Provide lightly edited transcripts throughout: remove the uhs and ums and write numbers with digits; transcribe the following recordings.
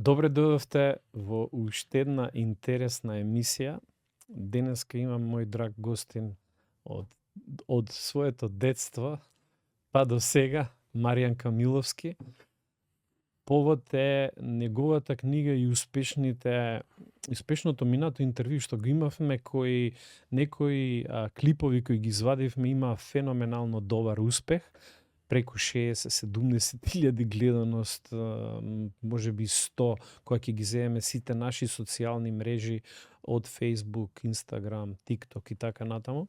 Добре дојдовте во уште една интересна емисија. Денеска имам мој драг гостин од своето детство па до сега, Маријан Камиловски. Повод е неговата книга и успешното минато интервју што го имавме, некои клипови кои ги извадивме, има феноменално добар успех. Преку 60-70 гледаност, можеби 100, која ќе ги земеме сите наши социјални мрежи од Facebook, Instagram, TikTok и така натаму.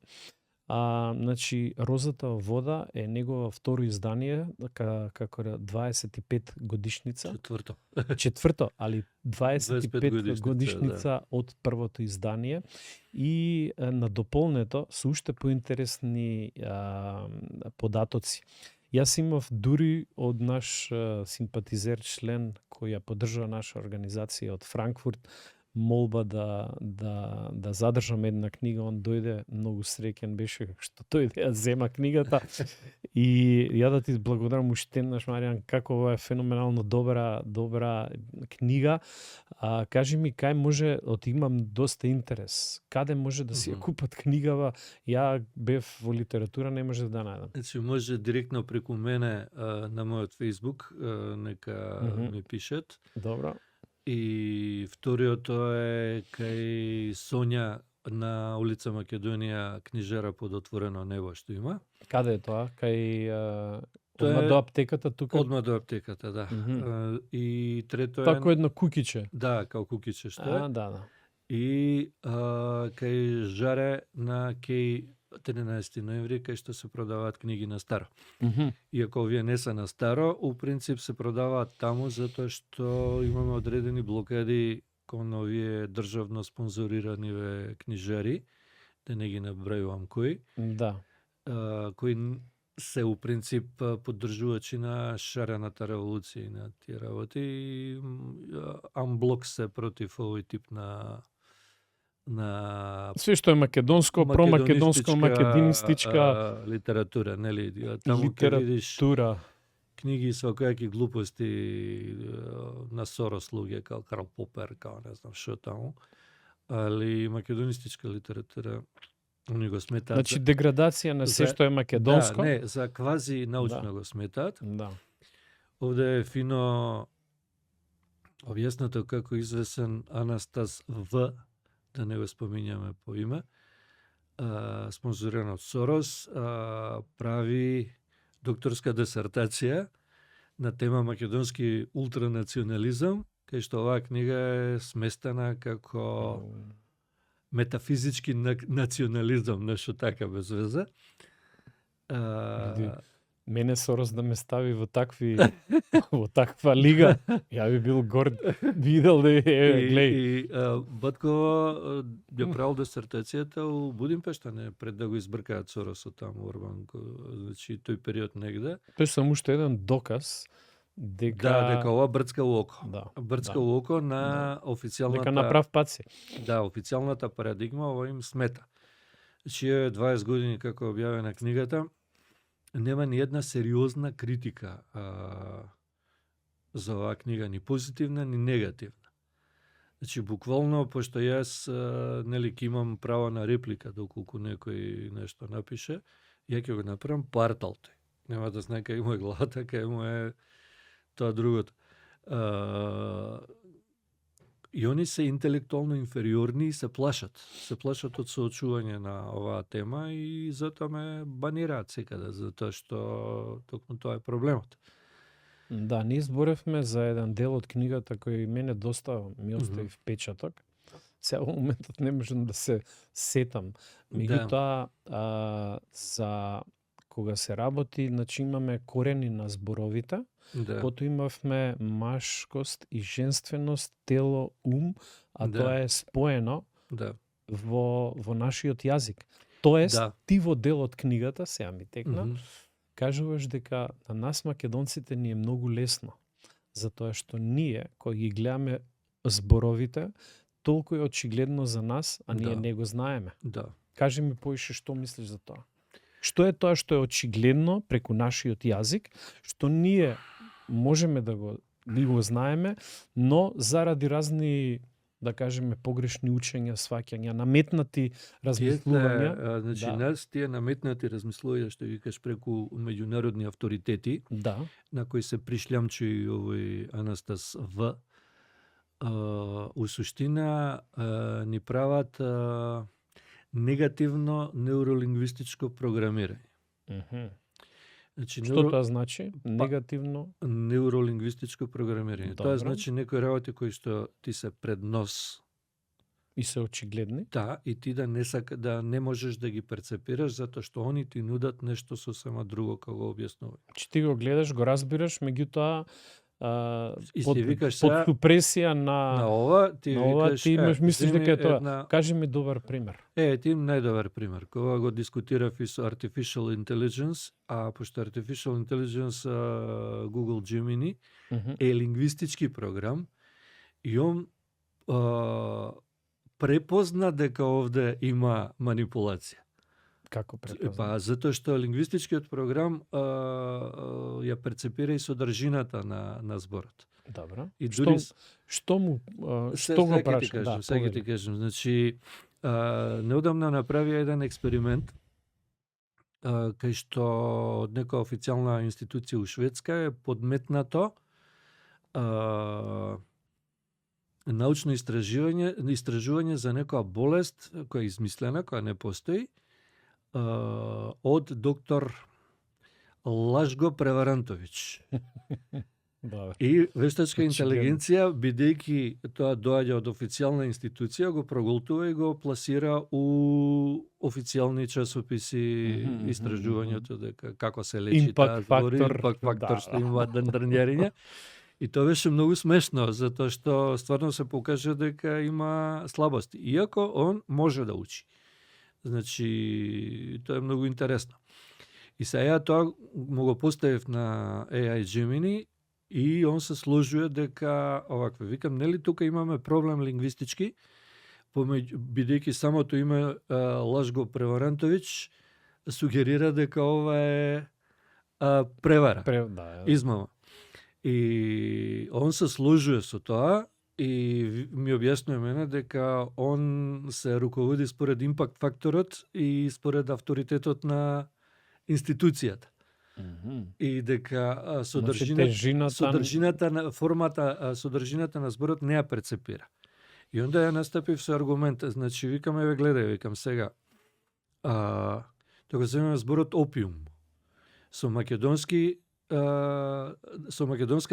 Значи, Розата во вода е негова второ издание, како 25 годишница. Четврто, али 25 годишница од првото издание. И на дополнето се уште поинтересни податоци. Јас имав дури од наш симпатизер, член кој ја поддржува наша организација од Франкфурт, молба да задржам една книга. Он дојде многу среќен беше што дојде ја зема книгата. И ја да ти благодарам уште еднаш, Маријан, како ова е феноменално добра книга. Кажи ми, кај може, имам доста интерес, каде може да си ја купат книгава? Ја бев во литература, не може да најдам. Значи, може директно преку мене на мојот Facebook, нека ми пишат. Добро. И вториото е кај Сонја на улица Македонија, книжара под отворено небо што има. Каде е тоа? Кај одма до аптеката тука? Одма до аптеката, да. И трето е... Тако едно кукиче. Да, као кукиче што е. Да. И кај Жаре на кај 13 ноември, кај што се продаваат книги на старо. Иако овие не се на старо, у принцип се продаваат таму затоа што имаме одредени блокади кон овие државно спонзорирани книжари, да не ги набројувам кои. Да. Кои се у принцип поддржувачи на шарената револуција и на тие работи. И амблок се против овој тип на све што е македонско, промакедонско, македонистичка литература, нели? Таму ќе видиш книги со какви глупости на Сорос луѓе, као Карл Попер, као не знам што таму. Али македонистичка литература они го сметаат. Значи деградација на се што е македонско. Да, не, за квази научно го сметаат. Да. Овде е фино објаснато како извесен Анастас В, да не го споминјаме по име, спонзориран од Сорос, прави докторска дисертација на тема македонски ултранационализам, кај што оваа книга е сместена како метафизички национализам, нешто така без веза. Мене Сорос да ме стави во таква лига, ја би бил горд, видел да глеј. И Баткова ја правил дисертацијата у Будимпешта, не пред да го избркаат Соросот таму Орбан, значи тој период негде. Тој само уште еден доказ дека дека ова брцкало око. Да. Брцкало око на официјалната дека на прав пат си. Да, официјалната парадигма ова им смета. Значи 20 години како објавена книгата, нема ни една сериозна критика за оваа книга, ни позитивна, ни негативна. Значи, буквално, пошто јас нели ќе имам право на реплика доколку некој нешто напише, ја ќе го направам по арталте. Нема да знае кај му е главата, кај му е тоа другото. И они се интелектуално инфериорни и се плашат. Се плашат од соочување на оваа тема и затоа ме банираат секаде, затоа што токму тоа е проблемот. Да, ние зборевме за еден дел од книгата кој мене доста ми остави впечаток. Сега во моментот не можам да се сетам. Меѓутоа, за кога се работи, значи имаме корени на зборовите, потоа имавме машкост и женственост, тело, ум, тоа е споено во нашиот јазик. Тоест, ти во дел од книгата, сега ми текна, кажуваш дека на нас македонците ни е многу лесно, затоа што ние, кои ги гледаме зборовите, толку е очигледно за нас, а ние не го знаеме. Кажи ми поише што мислиш за тоа. Што е тоа што е очигледно преку нашиот јазик, што ние можеме да го ми го знаеме, но заради разни, да кажеме, погрешни учења, сваќања, наметнати размислувања. Значи, Да. нас тие наметнати размислувања, што викаш, преку меѓународни авторитети, Да, на кои се пришлямчи и овој Анастас В, у суштина ни прават негативно неуролингвистичко програмирање. Значи, Што тоа значи? Негативно? Неуролингвистичко програмирање. Тоа Добро. значи некои работи кои што ти се пред нос, И се очигледни? да, и ти да не можеш да ги перцепираш, затоа што они ти нудат нешто сосема друго како го објаснување. Че ти го гледаш, го разбираш, меѓутоа И под, си викаш под сега, супресија на ова ти на ова викаш, ти имаш мислиш дека е тоа. една... Кажи ми добар пример. Ти им најдобар пример. Кога го дискутирав и со Artificial Intelligence, а пошто Artificial Intelligence Google Gemini е лингвистички програм, и он препозна дека овде има манипулација. Како препозна? Па, затоа што лингвистичкиот програм ја перцепира и содржината на зборот. Добро. И дури Што му што го праша? Да, сега ти кажам, значи неодамна направија еден експеримент кај што од некоја официјална институција у Шведска е подметнато научно истражување за некоја болест која е измислена, која не постои, од доктор Лажго Преварантовиќ. И вештачка интелигенција, бидејќи тоа доаѓа од официјална институција, го проголтува и го пласира у официјални часописи истражувањето дека како се лечи таа збори, импакт фактор што има дрнјариња. И тоа беше многу смешно, затоа што стварно се покажа дека има слабости, иако он може да учи. Значи, тоа е многу интересно. И сега тоа му го поставив на AI Gemini и он се сложува дека, овакво, викам, нели тука имаме проблем лингвистички, бидејќи самото име Лажго Преварантовиќ сугерира дека ова е превара, измама. И он се сложува со тоа и ми објаснува мене дека он се руководи според импакт факторот и според авторитетот на институцијата. И дека содржината на формата, содржината на зборот не ја перцепира. И онда ја настапив со аргумент, значи викаме, ве гледај, викам сега, тоа земеме зборот опиум, со македонска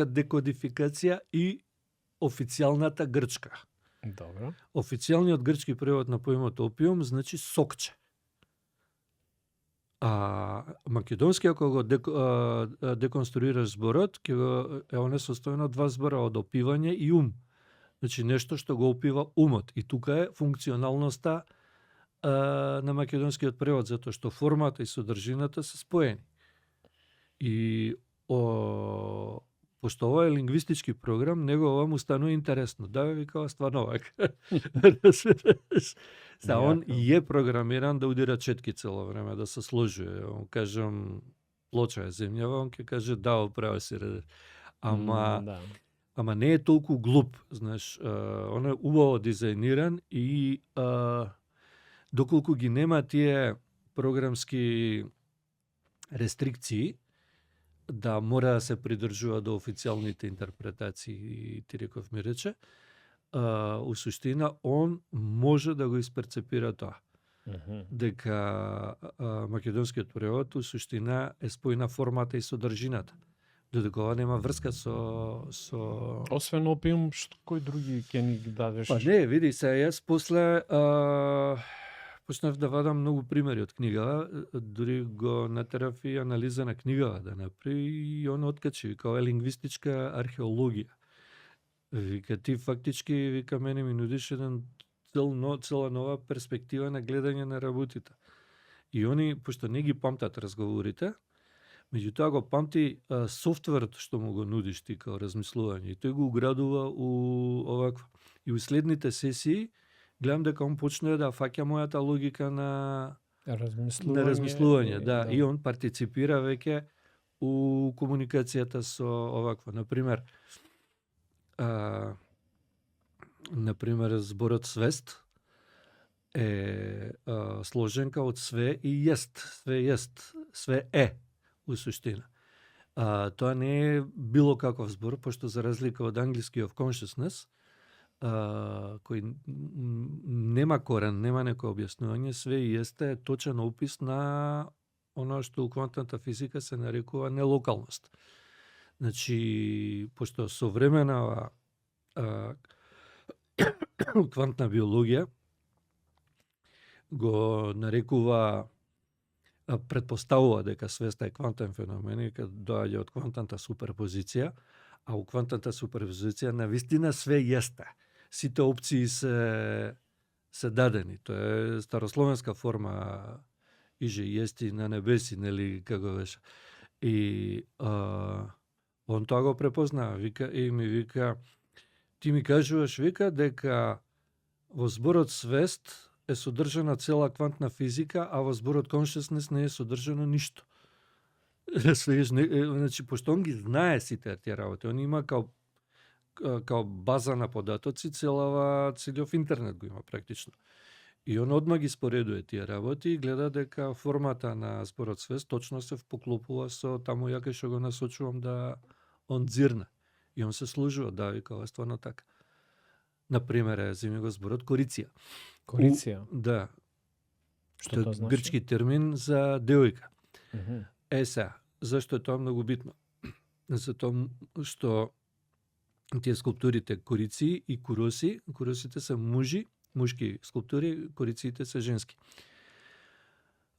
декодификација и официјалната грчка. Добро. Официјалниот грчки превод на поимот опиум значи сокче. Македонски, ако го деконструираш зборот, ќе го е состојано од два збора, од опивање и ум. Значи нешто што го опива умот. И тука е функционалноста на македонскиот превод, затоа што формата и содржината се споени. И пошто ова е лингвистички програм, него ова му станува интересно. Да, бе, викава, стварно вака. Он е програмиран да удира четки цело време, да се сложува. Он кажам, плоча е земјава, он ќе каже, да, оправа си реде. Ама не е толку глуп, знаеш, он е убаво дизајниран и доколку ги нема тие програмски рестрикции, да мора да се придржува до официјалните интерпретации, ти реков ми рече, у суштина, он може да го исперцепира тоа. Дека македонскиот превод у суштина е спојна формата и содржината. Додека ова нема врска со... Освен опиум, кои други ќе ни дадеш? Па не, види се, јас после почнав да вадам многу примери од книгава, дури го натерав и анализа на книгава да направи и он откачи, вика, ова е лингвистичка археологија. Вика, ти фактички, вика, мене ми нудиш еден цела нова перспектива на гледање на работите. И они, пошто не ги памтат разговорите, меѓутоа го памти софтверот што му го нудиш ти као размислување. И тој го уградува у овакво. И у следните сесии гледам дека он почне да фаќа мојата логика на размислување. Да, и он партиципира веќе у комуникацијата со овакво. Например, например, зборот свест е сложенка од све и јест. Све јест, све е, у суштина. Тоа не е било каков збор, пошто за разлика од англискиот consciousness, кој нема корен, нема некој објаснување, све и јесте е точен опис на оно што у квантната физика се нарекува нелокалност. Значи, пошто современа квантна биологија го нарекува, предпоставува дека свеста е квантен феномен и кога доаѓа од квантната суперпозиција, а у квантната суперпозиција навистина све јесте. Сите опции се дадени. Тоа е старословенска форма иже јести на небеси, нели, како беше. И он тоа го препознава, вика, и ми вика, ти ми кажуваш, вика, дека во зборот свест е содржана цела квантна физика, а во зборот consciousness не е содржано ништо. Значи, пошто он ги знае сите тие работи, он има као база на податоци целиот интернет го има практично. И он одма ги споредува тие работи и гледа дека формата на зборот свест точно се поклопува со таму ја кај што го насочувам да он дзирне. И он се служува, да, вика, ова е стварно така. Например, земи го зборот кориција. Кориција? Да. Што тоа значи? Грчки термин за девојка. Мгм. Сега, зашто е тоа многу битно? Затоа што тие скулптурите корици и куроси, куросите се мушки скулптури, корициите се женски.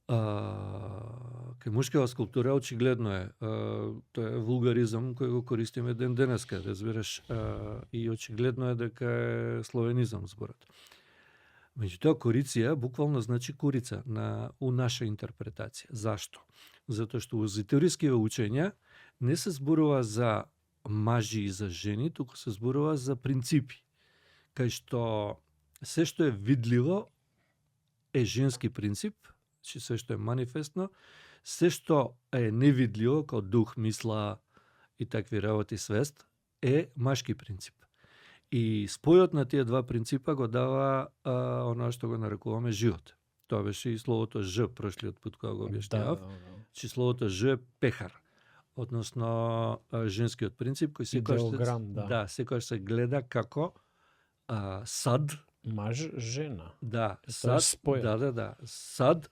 Кај мушкава скулптура очигледно е, тоа е вулгаризам кој го користиме ден денеска, разбираш, и очигледно е дека е словенизам зборот. Меѓутоа, кориција буквално значи курица у наша интерпретација. Зашто? Затоа што у езотериските учења не се зборува за мажи и за жени, туку се зборува за принципи. Кај што се што е видливо е женски принцип, значи се што е манифестно, се што е невидливо, као дух, мисла и такви работи, свест, е машки принцип. И спојот на тие два принципа го дава оно што го нарекуваме живот. Тоа беше и словото Ж прошлиот пат кога го објаснявав. Че словото Ж е пехар, односно женскиот принцип кој секојаш се гледа како сад, маж, жена. Да, сад, спојот. Да. Сад,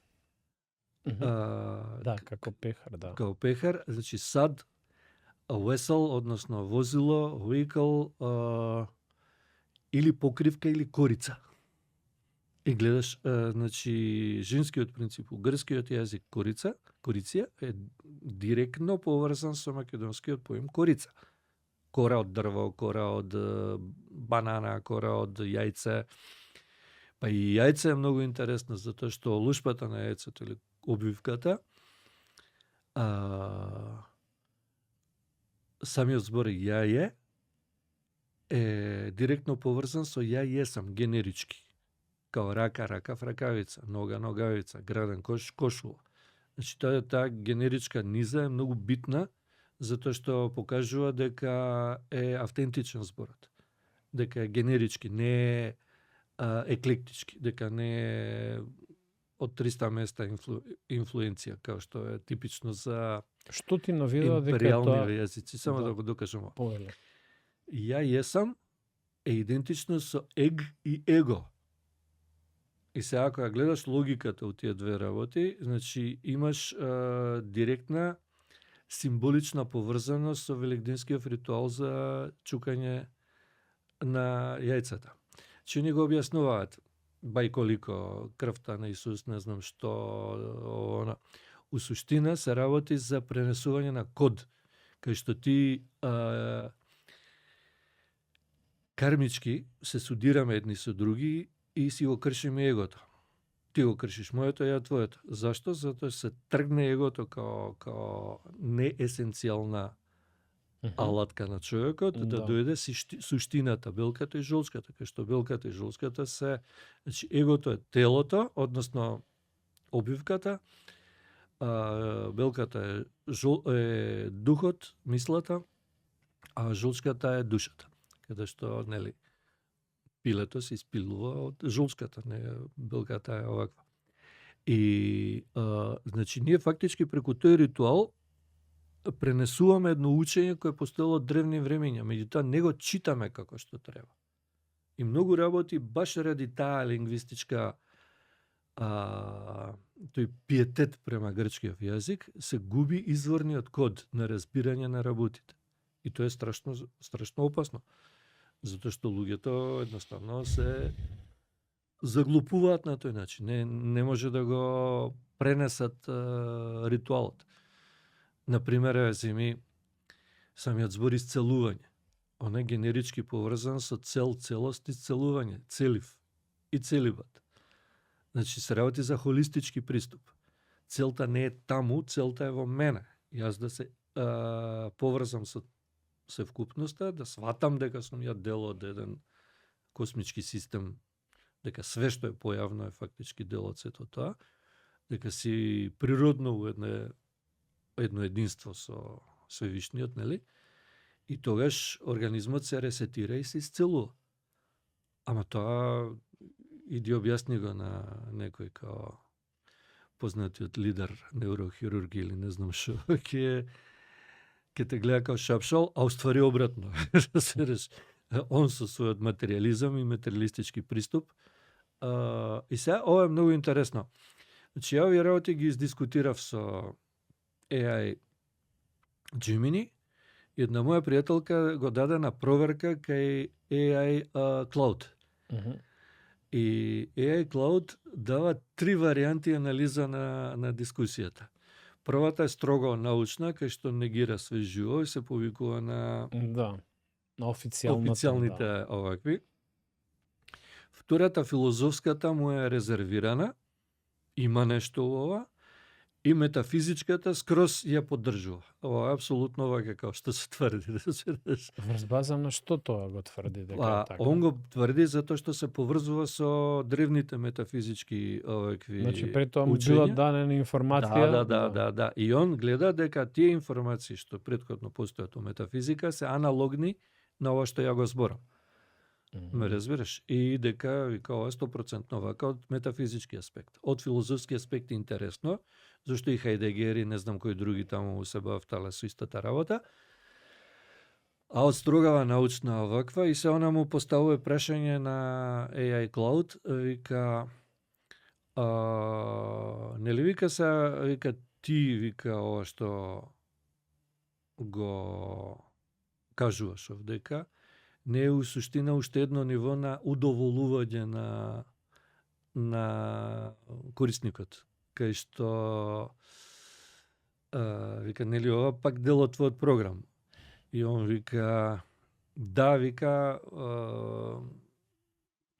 да, како пехар, да. Како пехар, значи сад, vessel, односно возило, vehicle, или покривка или корица. И гледаш, значи, женскиот принцип у грчкиот јазик кориција е директно поврзан со македонскиот поим корица. Кора од дрво, кора од банана, кора од јајце. Па и јајце е многу интересно, затоа што лушпата на јајцето или обвивката, самиот збор јаје е директно поврзан со ја јесам, генерички. Као рака, ракав, ракавица, нога, ногавица, граден кош, кошула. Значи, таа генеричка низа е многу битна, затоа што покажува дека е автентичен зборот. Дека е генерички, не е еклектички, дека не е од 300 места инфлуенција, као што е типично за Што ти наведува дека империални јазици. Само да го докажам. Повеле. Ја јесам е идентично со ег и его. И сега ако ја гледаш логиката у тие две работи, значи имаш директна символична поврзаност со великденскиот ритуал за чукање на јајцата. Че ни го објаснуваат бајколико, крвта на Исус, не знам што, у суштина се работи за пренесување на код, кај што ти кармички се судираме едни со други и си го кршиме егото. Ти го кршиш моето, ја твоето. Зашто? Затоа се тргне егото као неесенцијална алатка на човекот, да дојде суштината, белката и жолчката, кај што белката и жолчката се, значи егото е телото, односно обвивката, белката е духот, мислата, а жолчката е душата. каде што, нели, пилето се испилува од жолската, не билката е оваква. И значи ние фактички преку тој ритуал пренесуваме едно учење кое постоело од древни времења, меѓутоа не го читаме како што треба. И многу работи баш ради таа лингвистичка тој пиетет према грчкиот јазик се губи изворниот код на разбирање на работите. И тоа е страшно опасно. Затоа што луѓето едноставно се заглупуваат на тој начин. Не може да го пренесат ритуалот. Например, земи самиот збор исцелување. Он е генерички поврзан со целост исцелување, целив и целибат. Значи се работи за холистички приступ. Целта не е таму, целта е во мене. Јас да се поврзам со севкупноста, да сватам дека сум ја дел од еден космички систем, дека све што е појавно е фактички дел од сето тоа, дека си природно у едно единство со Свевишниот, нели? И тогаш организмот се ресетира и се исцелува. Ама тоа иди објасни го на некој као познатиот лидер неурохирурги или не знам што, ќе те гледа као шапшал, а уствари обратно. Он со својот материализам и материалистички приступ. И сега, ова е многу интересно. Значи, ја овие работи ги издискутирав со AI Gemini. Една моја пријателка го даде на проверка кај AI Cloud. И AI Cloud дава 3 варијанти анализа на дискусијата. Првата е строго научна, кај што негира све живо и се повикува на на официјалните овакви. Втората, филозофската, му е резервирана, има нешто ова, и метафизичката скроз ја поддржува. Ова е апсолутно вака како што се тврди. Врз база на што тоа го тврди дека е така? Он го тврди затоа што се поврзува со древните метафизички овакви. Значи пред тоа му била дадена информација. Да. И он гледа дека тие информации што претходно постојат во метафизика се аналогни на ова што ја го зборам. Ме разбираш? И дека вика ова 100% вака од метафизички аспект. Од филозофски аспект е интересно, зашто и Хайдегер и не знам кои други таму се бавтале со истата работа. А од строгава научна оваква и се она му поставува прашање на AI Cloud, вика нели вика ти вика ова што го кажуваш овдека, не е у суштина уште едно ниво на удоволување на корисникот, кај што вика нели ова пак дел од твојот програм. И он вика да, вика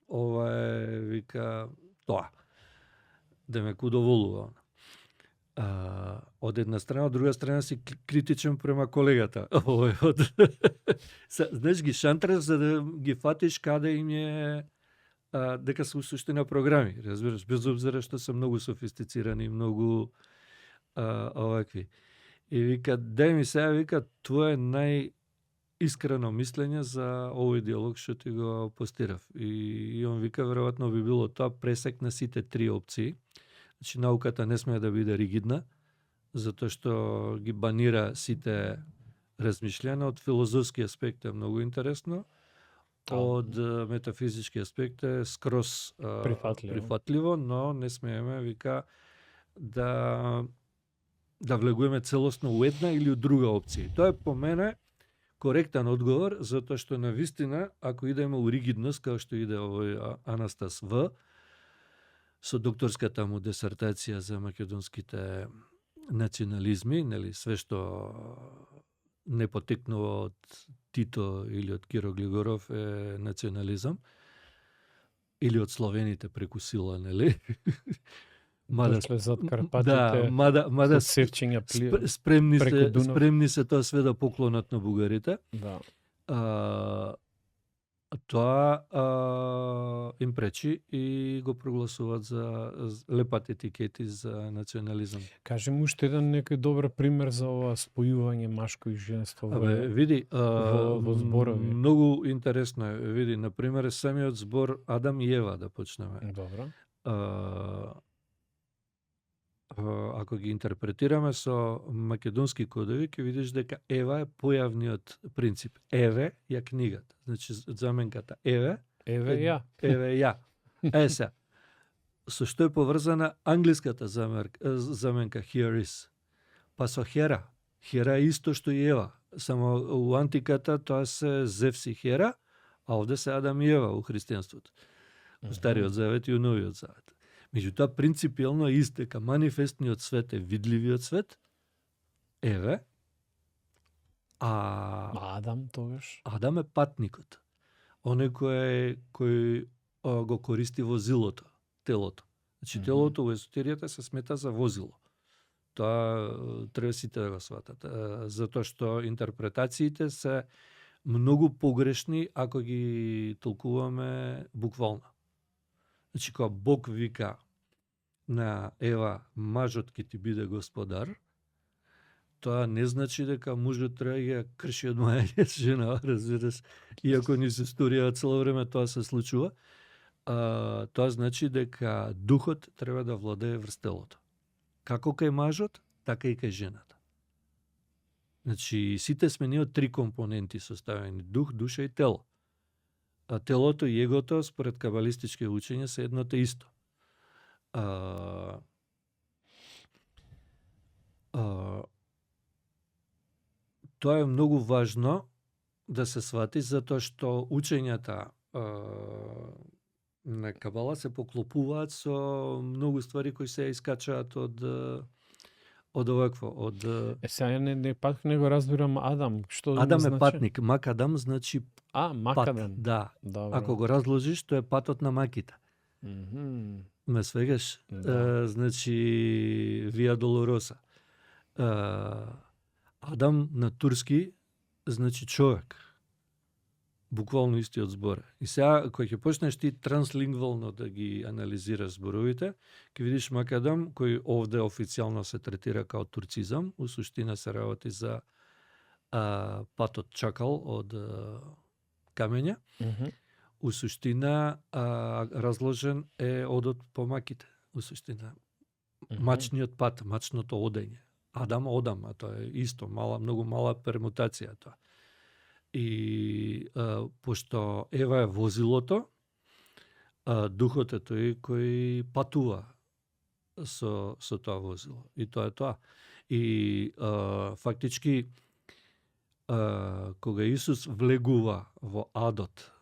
ова е вика тоа. Демек удоволува. Од една страна, од друга страна си критичен према колегата. Знаеш, ги шантраш за да ги фатиш каде им е дека се усуштина програми. Разбираш, без обзира што се многу софистицирани, многу овакви. И вика, дај ми сега, вика, твое најискрено мислење за овој диалог што ти го постирав. И он вика, веројатно би било тоа пресек на сите 3 опции. Значи, науката не смее да биде ригидна, затоа што ги банира сите размишљања. Од филозофски аспект е многу интересно, од метафизички аспект е скроз прифатливо, но не смееме, вика, да влегуваме целосно у една или у друга опција. Тоа е по мене коректен одговор, затоа што навистина, ако идеме у ригидност, како што иде овој Анастас В, со докторската му дисертација за македонските национализми, нели, све што не потекнува од Тито или од Киро Глигоров е национализам, или од словените преку сила, нели? Дошле зад Карпатите, мада севчиња спремни се тоа све да поклонат на бугарите. Да. Тоа им пречи и го прогласуваат за лепат етикети за национализам. Кажи му уште еден некој добар пример за ова спојување машко и женство Види, во зборови. многу интересно е. Види, на пример, самиот збор Адам и Ева, да почнеме. Добро. Ако ги интерпретираме со македонски кодови, ќе видиш дека Ева е појавниот принцип. Еве ја книгата. Значи, заменката Еве, Еве ја. Еве ја. Се. Со што е поврзана англиската заменка here is? Па со Хера. Хера е исто што и Ева. Само у антиката тоа се Зевс и Хера, а овде се Адам и Ева у христијанството. У Стариот Завет и у Новиот Завет. Меѓутоа, принципиелно е ист, дека манифестниот свет е видливиот свет, Еве, а Адам тогаш. Адам е патникот. Оној кој го користи возилото, телото. Значи, телото во есотеријата се смета за возило. Тоа треба сите да го сватат. Затоа што интерпретациите се многу погрешни ако ги толкуваме буквално. Значи, кога Бог вика на Ева, мажот ќе ти биде господар, тоа не значи дека мужот треба да крши од мајање жена, разбираш, иако ни се историјава цело време тоа се случува. Тоа значи дека духот треба да владее врз телото. Како кај мажот, така и кај жената. Значи, сите сме ние од 3 компоненти составени: дух, душа и тело. А телото и егото, според кабалистички учења, се едно те исто. Тоа е многу важно да се свати, затоа што учењата на Кабала се поклопуваат со многу ствари кои се искачаат од овакво, Сега не пак не го разбирам Адам. Што Адам значи? е патник, Макадам значи Макадам. пат. Да. Добро. Ако го разложиш, тоа е патот на маките. Ме свегаш? Да. Значи, Вија Долороса. Адам на турски значи човек. Буквално истиот збор. И сега, кој ќе почнеш ти транслингвално да ги анализираш зборовите, ќе видиш Макадам, кој овде официјално се третира као турцизам, у суштина се работи за патот чакал од камења. У суштина разложен е одот по маките. У суштина мачниот пат, мачното одење. Адам, а тоа е исто, многу мала пермутација тоа. И пошто Ева е возилото, духот е тој кој патува со тоа возило. И тоа е тоа. И фактички, кога Исус влегува во адот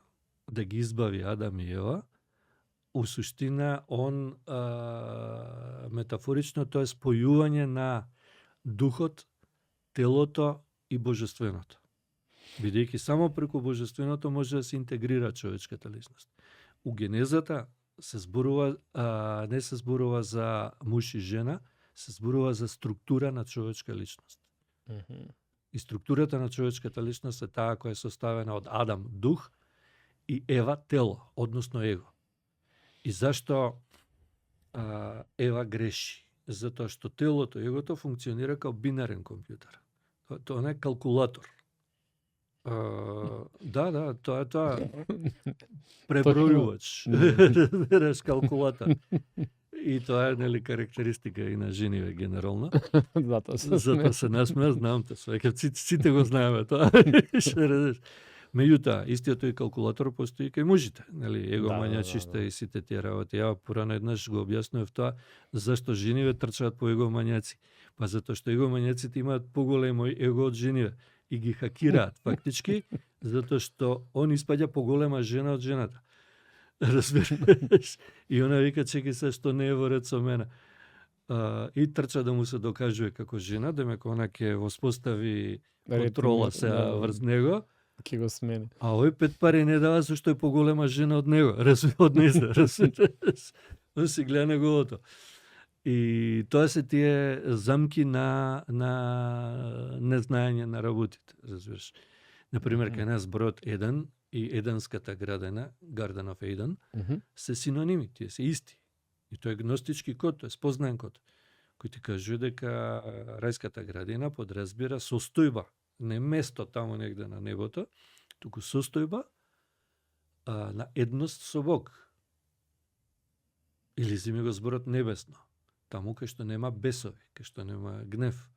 да ги избави Адам и Ева, у суштина он метафорично тоа е спојување на духот, телото и божественото. Бидејќи само преку божественото може да се интегрира човечката личност. У Генезата се зборува, не се зборува за муж и жена, се зборува за структура на човечка личност. И структурата на човечката личност е таа која е составена од Адам, дух, и Ева, тело, односно его. И зашто Ева греши? Затоа што телото, егото функционира као бинарен компјутер. Тоа не е калкулатор. Да, тоа е тоа. Пребројувач. Разбираш, калкулатор. И тоа е, нели, карактеристика и на жениве генерално. Затоа се насмеа, знам те, сите го знаеме тоа. Меѓутоа, истиот тој калкулатор постои кај мужите, нели, егомањачиште и сите тие работи. Ја порано еднаш го објаснував тоа, зашто жениве трчаат по егомањаци. Па затоа што егомањаците имаат поголемо его од жениве и ги хакираат фактички, затоа што он испаѓа поголема жена од жената. Разбираш? И она вика, чеки се што не е во ред со мене. И трча да му се докажува како жена, демек она ќе воспостави контрола се врз него. Ке го смени. А овој 5 пари не дава зашто е поголема жена од него. Од нејза. Он си гледа неговото. И тоа се тие замки на незнаење на работите. Разбираш. Например, кај нас бројот 1 и Еденската градина, Garden of Eden, се синоними, тие се исти. И тоа е гностички код, тоа е спознаен код, кој ти кажува дека рајската градина подразбира состојба, не место таму негде на небото, туку состојба на едност со Бог. Или земи го зборот небесно, таму кај што нема бесови, кај што нема гнев.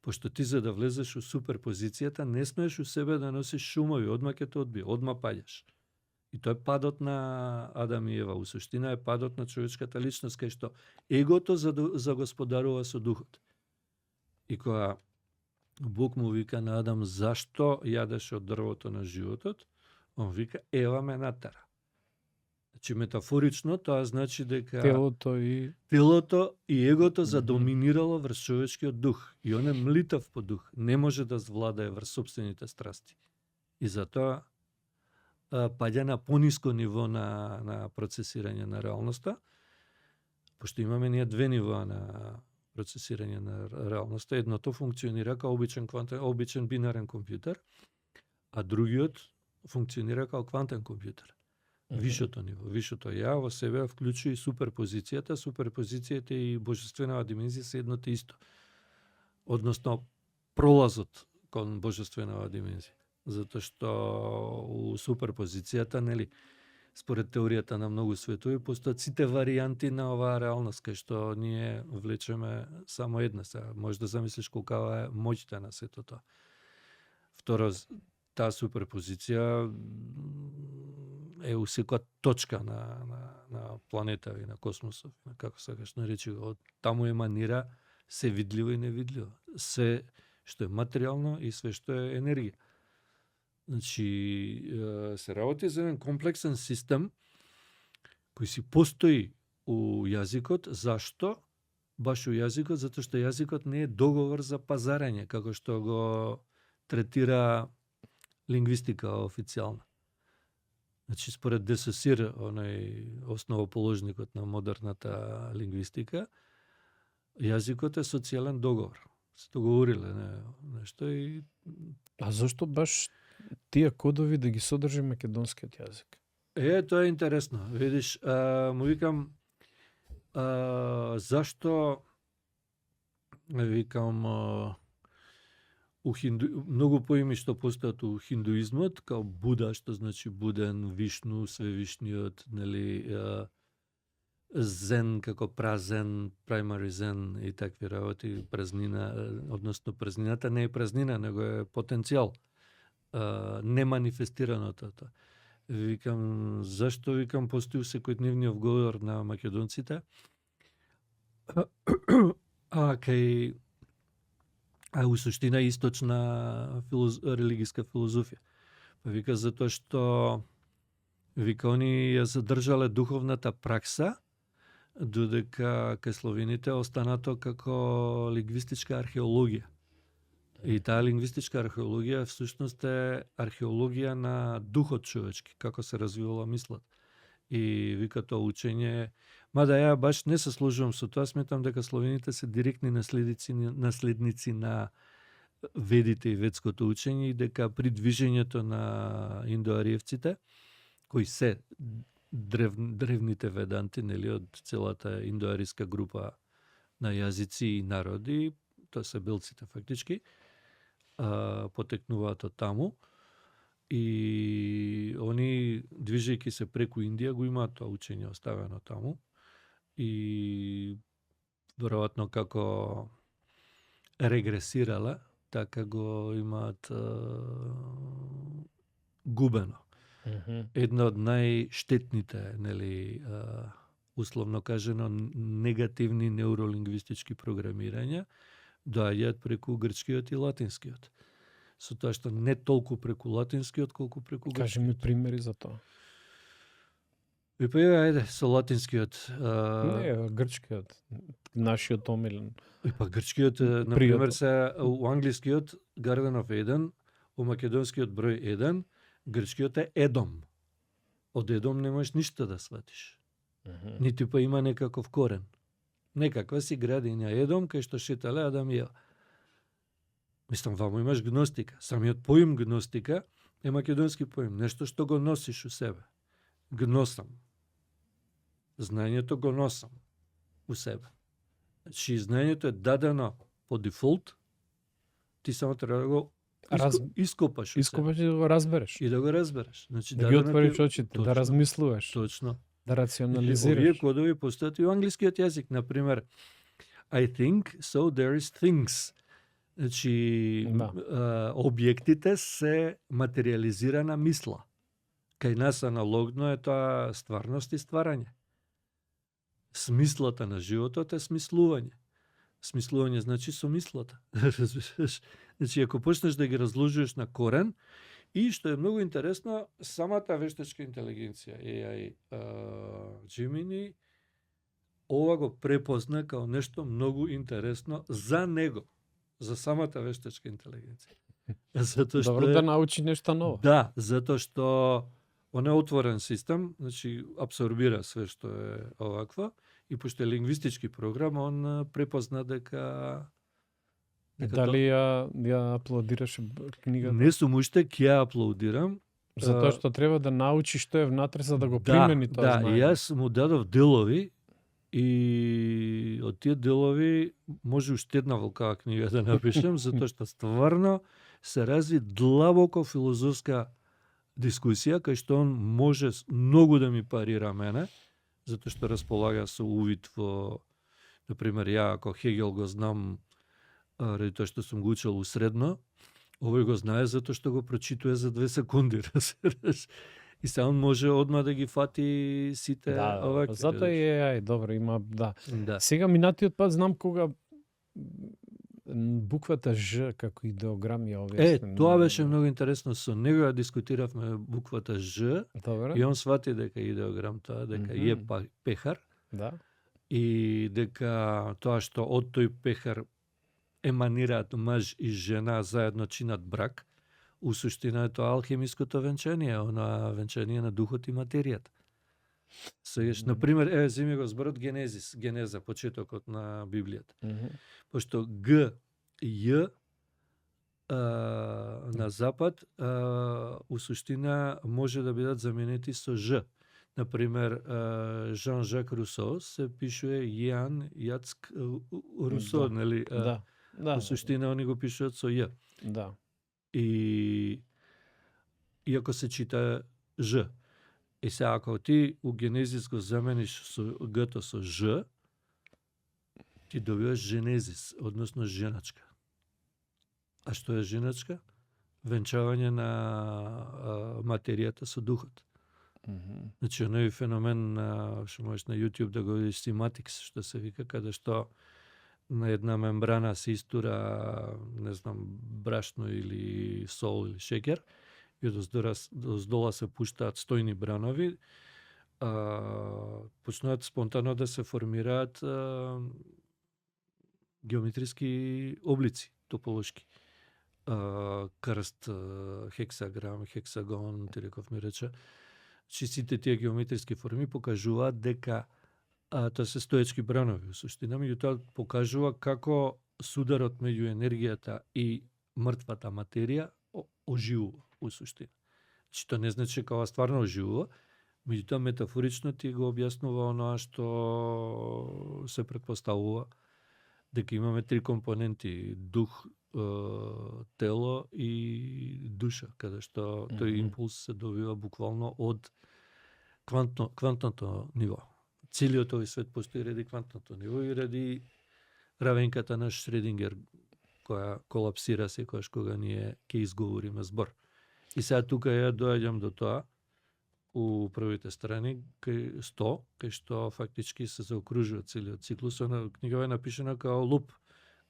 Пошто ти за да влезеш у суперпозицијата, не смееш у себе да носиш шумови, одма ќе те одби, одма паѓаш. И тоа е падот на Адам и Ева. У суштина е падот на човечката личност, кај што егото загосподарува со духот. И кога Бог му вика на Адам зашто јадеш од дрвото на животот, он вика Ева ме натера. Значи метафорично тоа значи дека Телото и егото задоминирало врз човечкиот дух. И он е млитав по дух. Не може да звладае врз собствените страсти. И затоа паѓа на пониско ниво на процесирање на реалноста, пошто имаме ние две нивоа на процесирање на реалноста. Едното функционира као обичен бинарен компјутер, а другиот функционира као квантен компјутер. Вишото ниво, вишото ја во себе вклучува и суперпозицијата. Суперпозицијата и божественава димензија се едно те исто. Односно, пролазот кон божественава димензија. Затоа што у суперпозицијата, нели, според теоријата на многу светови, постојат сите варијанти на оваа реалност, кај што ние влечеме само една. Сега можеш да замислиш колкава е моќта на сето тоа. Второ, таа суперпозиција е у секоја точка на планета и на космосот, како сакаш наречи го. Од таму еманира се видливо и невидливо. Се што е материјално и све што е енергија. Значи, се работи за еден комплексен систем кој си постои у јазикот. Зашто? Баш у јазикот, затоа што јазикот не е договор за пазарење, како што го третира лингвистика официјална. Значи, според Де Сосир, оној основоположникот на модерната лингвистика, јазикот е социјален договор. Се договориле нешто и... А зашто баш тие кодови да ги содржи македонскиот јазик? Тоа е интересно. Видиш, му викам, зашто, викам, многу поими што постојат у хиндуизмот, као Буда, што значи буден, Вишну, свевишниот, нели, Зен како празен, primary Zen и такви работи, празнина, односно празнината не е празнина, него е потенцијал, неманифестираното. Викам, зашто викам постои секојдневниот говор на македонците, у суштина источна религиска филозофија. Па вика затоа што вика они ја задржале духовната пракса, додека кај словените останато како лингвистичка археологија. И таа лингвистичка археологија всушност е археологија на духот човечки, како се развивала мислат. И вика тоа учење, мада ја баш не се сложувам со тоа, сметам дека словените се директни наследници на ведите и ведското учење и дека при движењето на индоариевците, кои се древните веданти, нели, од целата индоариска група на јазици и народи, тоа се белците фактички, потекнуваат од таму и они, движејќи се преку Индија, го имаат тоа учење оставено таму и веројатно како регресирала, така го имаат губено. Една од најштетните, нели, условно кажено, негативни неуролингвистички програмирања доаѓаат преку грчкиот и латинскиот. Со тоа што не толку преку латинскиот, колку преку грчкиот. Кажи ми примери за тоа. И па ајде, со латинскиот. Не, грчкиот, нашиот омилен. И па грчкиот, например, се у англискиот Garden of Eden, у македонскиот број 1, грчкиот е Едом. Од Едом не можеш ништо да сватиш. Нити па има некаков корен. Некаква си градиња Едом, кај што шетале Адам и Ева. Мислам, вамо имаш гностика. Самиот поим гностика е македонски поим, нешто што го носиш у себе. Гносам. Знаењето го носам у себе. Значи, знаењето е дадено по дефолт, ти само треба да го ископаш. Ископаш и да го разбереш. И да го разбереш. Значи, Да ги отвориш очите, да размислуваш. Точно. Да рационализираш. Овие кодови постојат и у англискиот јазик. Например, I think, so there is things. Значи, објектите се материализирана мисла. Кај нас аналогно е тоа стварност и стварање. Смислата на животот е смислување. Смислување значи со мислата. Значи, ако почнеш да ги разложиш на корен, и што е многу интересно, самата вештачка интелигенција, AI, Gemini, ова го препозна као нешто многу интересно за него, за самата вештачка интелигенција. Затоа што Добро да научи нешто ново. Да, затоа што он е отворен систем, значи абсорбира све што е овакво, и пошто е лингвистички програм, он препозна дека Дали ја аплодираше книгата? Не сум уште, ќе ја аплодирам. Затоа што треба да научи што е внатре за да го примени тоа знаење. знаење. Да, јас му дадов делови и од тие делови може уште една волкава книга да напишем, затоа што стварно се разви длабоко филозофска дискусија, кај што он може многу да ми парира мене, затоа што располага со увид во, например, ја ако Хегел го знам ради тоа што сум го учел усредно, овој го знае затоа што го прочитува за 2 секунди. И се он може одма да ги фати сите овакви. Затоа и AI, добро, има, да. Да. Сега минатиот пат знам кога буквата Ж како идеограм ја објасни. Тоа беше многу интересно, со него ја дискутиравме буквата Ж, Добро. и он свати дека идеограм тоа, дека е пехар, Да. и дека тоа што од тој пехар еманираат маж и жена заедно чинат брак, у суштина е тоа алхемиското венчание, она венчание на духот и материјата. Сегаш, например, земи го зборот Генезис, Генеза, почетокот на Библијата. Пошто Г и Ј на запад у суштина може да бидат заменети со Ж. Например, Жан-Жак Русо се пишува Јан Јацк Русо, нели? Да. У суштина они го пишуваат со Ј. Да. И иако се чита Ж. И се ако ти у Генезис го замениш со Г-то со Ж, ти добиваш Женезис, односно женачка. А што е женачка? Венчавање на материјата со духот. Значи, оној феномен што можеш на YouTube да го видиш Симатикс, што се вика, каде што на една мембрана се истура, не знам, брашно или сол или шеќер, и оздола се пуштаат стојни бранови, почнуваат спонтано да се формираат геометриски облици, тополошки. Крст, хексаграм, хексагон, Тиреков ми рече. Сите тие геометриски форми покажуваат дека тоа се стоечки бранови, суштина, меѓутоа покажува како сударот меѓу енергијата и мртвата материја оживува у суштина. Значи, тоа не значи дека стварно оживува, меѓутоа метафорично ти го објаснува оноа што се претпоставува, дека имаме 3 компоненти: дух, тело и душа, каде што тој импулс се добива буквално од квантното ниво. Целиот овој свет постои ради квантното ниво и ради равенката на Шредингер, која колапсира секогаш кога ние ќе изговориме збор. И сега тука ја доаѓам до тоа, у првите страни, кај 100, кај што фактички се заокружува целиот циклус. Она книга е напишана као луп,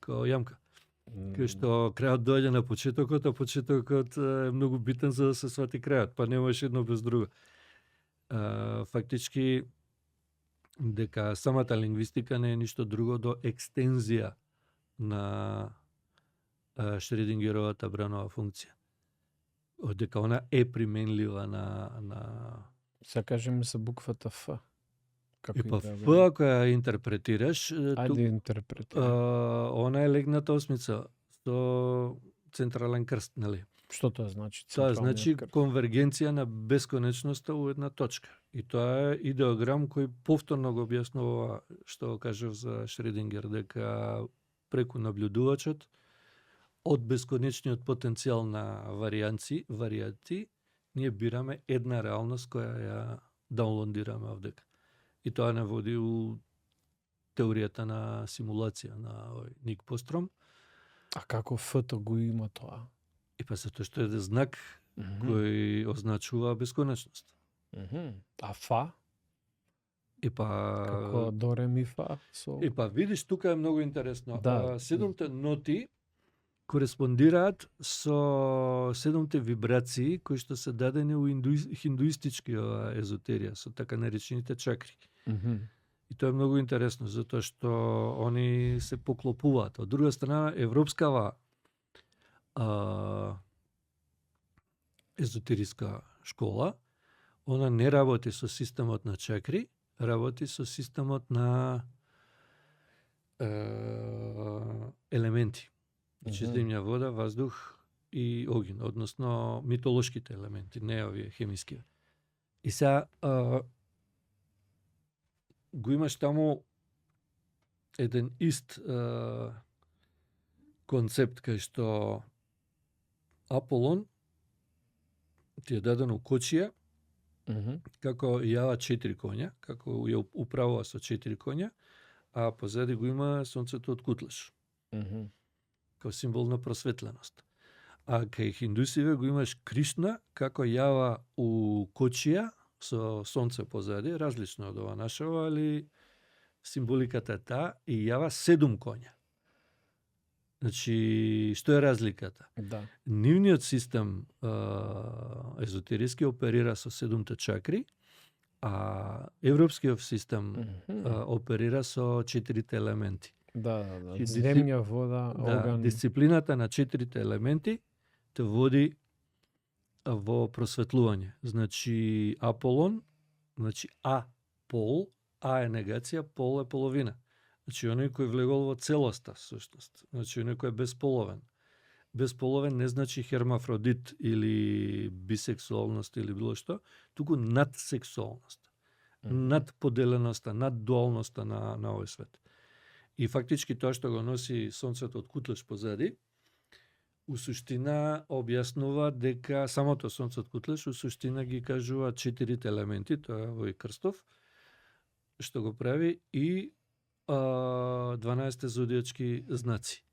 као јамка. Кај што крајот доаѓа на почетокот, а почетокот е многу битен за да се свати крајот, па немаш едно без друго. Фактички, дека самата лингвистика не е ништо друго до екстензија на Шредингеровата бранова функција. Дека она е применлива на... Сега кажеме за буквата Ф. И па Ф, ако ја интерпретираш, интерпретираш. Она е легната осмица, со централен крст, нели? Што тоа значи? Тоа централниот значи крв? конвергенција на бесконечноста у една точка. И тоа е идеограм кој повторно го објаснува што го кажав за Шредингер, дека преку наблюдувачот од бесконечниот потенцијал на варијанти, ние бираме една реалност која ја даунлондираме овдека. И тоа не води у теоријата на симулација на Ник Постром. А како ФТ го има тоа? И па затоа што е знак кој означува бесконечност. А фа? И па Како до ре ми фа? И па видиш, тука е многу интересно. Да. Седумте ноти кореспондираат со седумте вибрации кои што се дадени у хиндуистички езотерија, со така наречените чакри. И тоа е многу интересно, затоа што они се поклопуваат. Од друга страна, европскава езотериска школа, она не работи со системот на чакри, работи со системот на елементи. Значи земја, вода, воздух и огин, односно митолошките елементи, не овие хемиски. И сега го имаш таму еден ист концепт кај што Аполон ти е дадено кочија, како јава 4 коња, како ја управува со 4 коња, а позади го има сонцето од кутлеш. Како символ на просветленост. А кај хиндусиве го имаш Кришна како јава у кочија со сонце позади, различно од ова нашава, али символиката е таа, и јава 7 коња. Значи, што е разликата? Да. Нивниот систем езотериски оперира со 7 чакри, а европскиот систем оперира со 4 елементи. Да. Земја, вода, оган. Дисциплината на 4 елементи те води во просветлување. Значи, Аполон, значи А-пол, А е негација, пол е половина. Значи, оној кој влегол во целоста, всушност. Значи, оној кој е безполовен. Безполовен не значи хермафродит или бисексуалност или било што, туку надсексуалност. Надподеленоста, наддуалноста на овој свет. И фактички тоа што го носи сонцето од кутлеш позади, у суштина објаснува дека самото сонце од кутлеш у суштина ги кажува 4 елементи, тоа е овој крстов, што го прави, и 12 зодиачки знаци,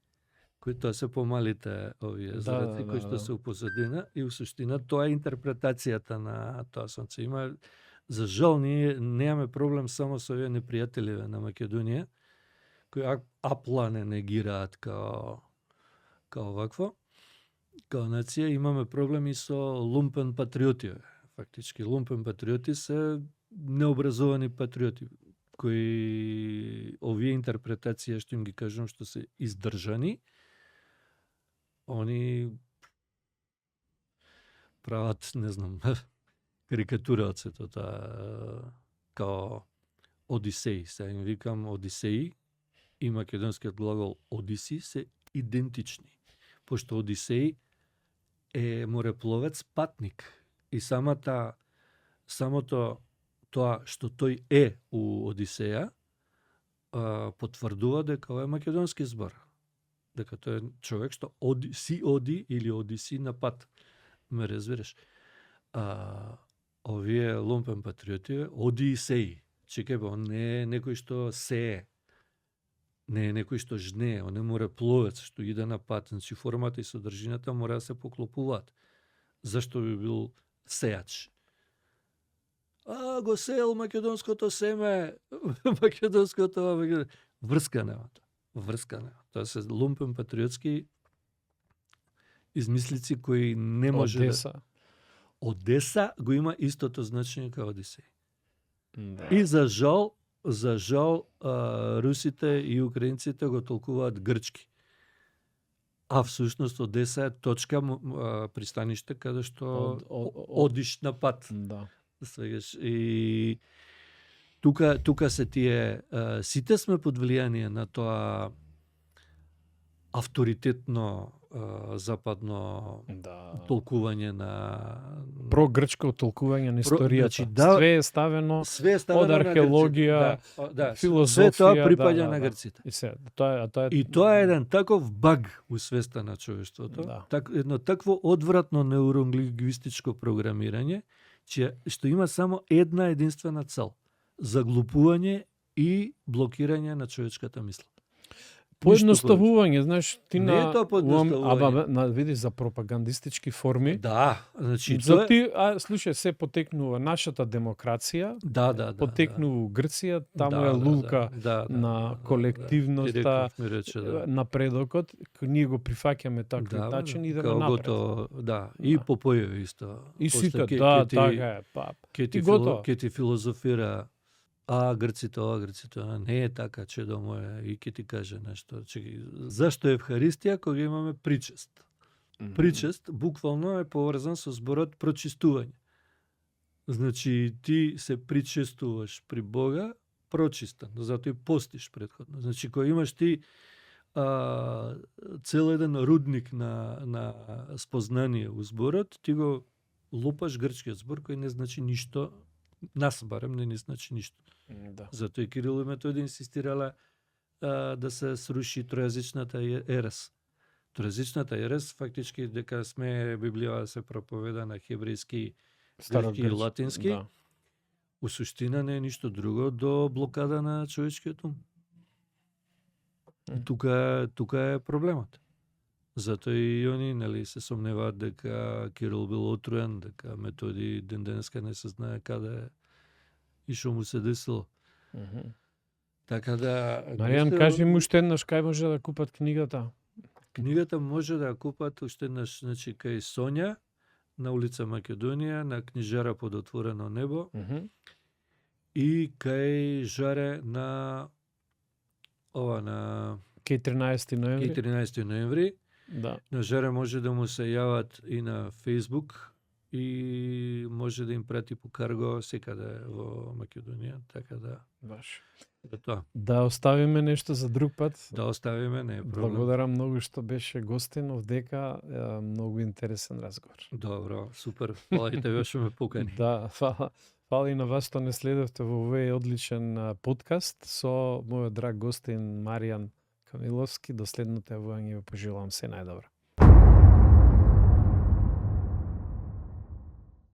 кои тоа се помалите овие знаци, кои што се у позадина, и у суштина тоа е интерпретацијата на тоа сонце. Има, за жал, ние немаме проблем само со овие непријателиве на Македонија, кои апла не негираат као вакво, као нација. Имаме проблеми со лумпен патриоти. Фактички, лумпен патриоти се необразовани патриоти, кои овие интерпретации, што им ги кажам, што се издржани, они прават, не знам, карикатура од сето тоа, као Одисеј. Сега им викам Одисеј и македонскиот глагол Одиси се идентични, пошто Одисеј е морепловец патник и самото тоа што тој е у Одисеја потврдува дека ова е македонски збор. Дека тој е човек што оди или одиси на пат. Ме разбираш? Овие лумпен патриоти Одисеј. Чекај, он не е некој што се е. Не е некој што жне, он е морепловец што иде на пат. Значи формата и содржината мора да се поклопуваат. Зашто би бил сејач? Го сеел македонското семе, македонското... Врска нема тоа. Врска нема. Тоа се лумпен патриотски измислици кои не може Одеса. Одеса го има истото значење као Одисеј. Да. И за жал русите и украинците го толкуваат грчки. А всушност Одеса е точка, пристаниште каде што одиш на пат. Да. Свегаш. И тука се тие, сите сме под влијание на тоа авторитетно западно Да. толкување на Прогрчко толкување на историјата. значи, да, Све е ставено све е ставено од на археологија, Грците. Да, филозофија, све тоа припаѓа на да. Грците. И се, тоа е И тоа е еден таков баг у свеста на човештвото, Да. едно такво одвратно неуролингвистичко програмирање, што има само една единствена цел: заглупување и блокирање на човечката мисла. поедноставување, знаеш, ти Не е на тоа поедноставување. видиш за пропагандистички форми. Да, значи За тоа е... ти, слушај, се потекнува нашата демокрација, Да. потекнува у Грција, таму е лулка на колективноста, ми рече, да. напредокот, ние го прифаќаме таквиот начин и идеме као напред. готово, да. И Попојев исто. И После сите, ќе ти- така е, Ке ти, И готово. ке ти филозофира Грците ова, Грците ова, не е така, че домо е, и ке ти каже нешто. Зашто е Евхаристија кога имаме причест? Причест буквално е поврзан со зборот прочистување. Значи ти се причестуваш при Бога прочистан, затоа и постиш претходно. Значи кога имаш ти цел еден рудник на спознание у зборот, ти го лупаш грчкиот збор кој не значи ништо, нас барем не ни значи ништо. Да. Затоа и Кирил и Методи инсистирала да се сруши тројазичната ерес. Тројазичната ерес фактички дека сме Библија да се проповеда на хеврејски, грчки и латински, Да. у суштина не е ништо друго до блокада на човечкиот ум. Тука е проблемот. Затоа и они нели се сомневаат дека Кирил бил отруен, дека Методи ден денеска не се знае каде е и што му се десило. Така да... Маријан, кажи му уште еднаш кај може да купат книгата. Книгата може да ја купат уште еднаш, значи, кај Сонја, на улица Македонија, на книжара под отворено небо, и кај Жаре на Кај 13 ноември. кај 13 ноември. Да. На Жаре може да му се јават и на Facebook и може да им прати по карго секаде во Македонија, така да Баш. тоа. Да оставиме нешто за друг пат. Да оставиме, не е проблем. Благодарам многу што беше гостин овдека, многу интересен разговор. Добро, супер. Фала и тебе што ме покани. Да, фала и на вас што не следевте во овој одличен подкаст со мојот драг гостин Маријан Камиловски. До следното јавување ви пожелувам се најдобро.